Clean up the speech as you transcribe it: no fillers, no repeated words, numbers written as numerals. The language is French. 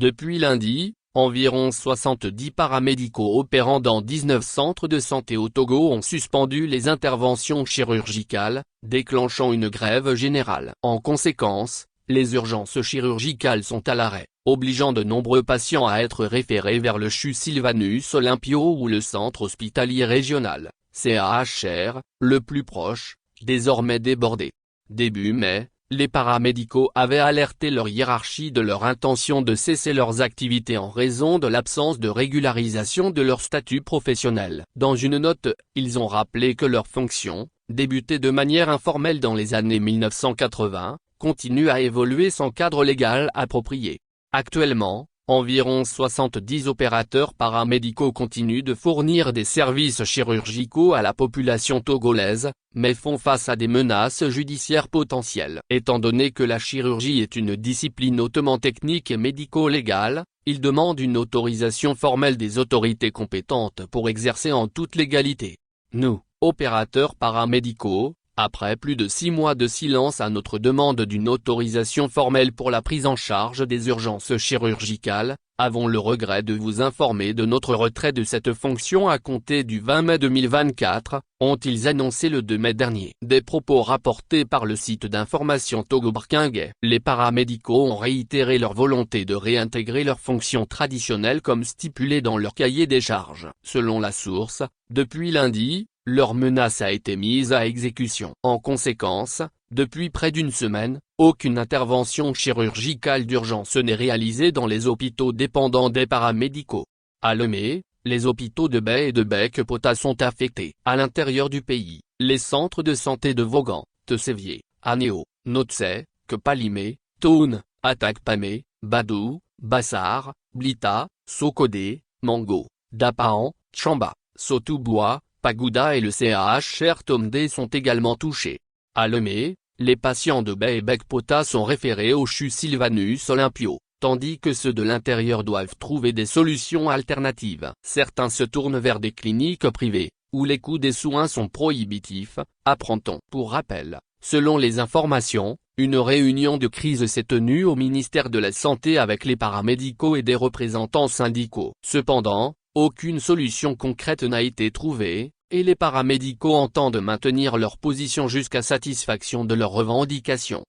Depuis lundi, environ 70 paramédicaux opérant dans 19 centres de santé au Togo ont suspendu les interventions chirurgicales, déclenchant une grève générale. En conséquence, les urgences chirurgicales sont à l'arrêt, obligeant de nombreux patients à être référés vers le CHU Sylvanus Olympio ou le centre hospitalier régional, CHR, le plus proche, désormais débordé. Début mai, les paramédicaux avaient alerté leur hiérarchie de leur intention de cesser leurs activités en raison de l'absence de régularisation de leur statut professionnel. Dans une note, ils ont rappelé que leurs fonctions, débutées de manière informelle dans les années 1980, continuent à évoluer sans cadre légal approprié. Actuellement, environ 70 opérateurs paramédicaux continuent de fournir des services chirurgicaux à la population togolaise, mais font face à des menaces judiciaires potentielles. Étant donné que la chirurgie est une discipline hautement technique et médico-légale, ils demandent une autorisation formelle des autorités compétentes pour exercer en toute légalité. Nous, opérateurs paramédicaux, après plus de 6 mois de silence à notre demande d'une autorisation formelle pour la prise en charge des urgences chirurgicales, avons le regret de vous informer de notre retrait de cette fonction à compter du 20 mai 2024, ont-ils annoncé le 2 mai dernier. Des propos rapportés par le site d'information Togo-Barkingué. Les paramédicaux ont réitéré leur volonté de réintégrer leurs fonctions traditionnelles comme stipulé dans leur cahier des charges. Selon la source, depuis lundi, leur menace a été mise à exécution. En conséquence, depuis près d'une semaine, aucune intervention chirurgicale d'urgence n'est réalisée dans les hôpitaux dépendants des paramédicaux. À Lomé, les hôpitaux de Baie et de Bec-Pota sont affectés. À l'intérieur du pays, les centres de santé de Vaughan, Tessévier, Anéo, Notsé, Kepalimé, Toun, Atakpamé, Badou, Bassar, Blita, Sokodé, Mango, Dapahan, Chamba, Sotoubois, Pagouda et le CHR Tomdé sont également touchés. À Lomé, les patients de Baie et Bec-Pota sont référés au CHU Sylvanus Olympio, tandis que ceux de l'intérieur doivent trouver des solutions alternatives. Certains se tournent vers des cliniques privées, où les coûts des soins sont prohibitifs, apprend-on. Pour rappel, selon les informations, une réunion de crise s'est tenue au ministère de la Santé avec les paramédicaux et des représentants syndicaux. Cependant, aucune solution concrète n'a été trouvée, et les paramédicaux entendent maintenir leur position jusqu'à satisfaction de leurs revendications.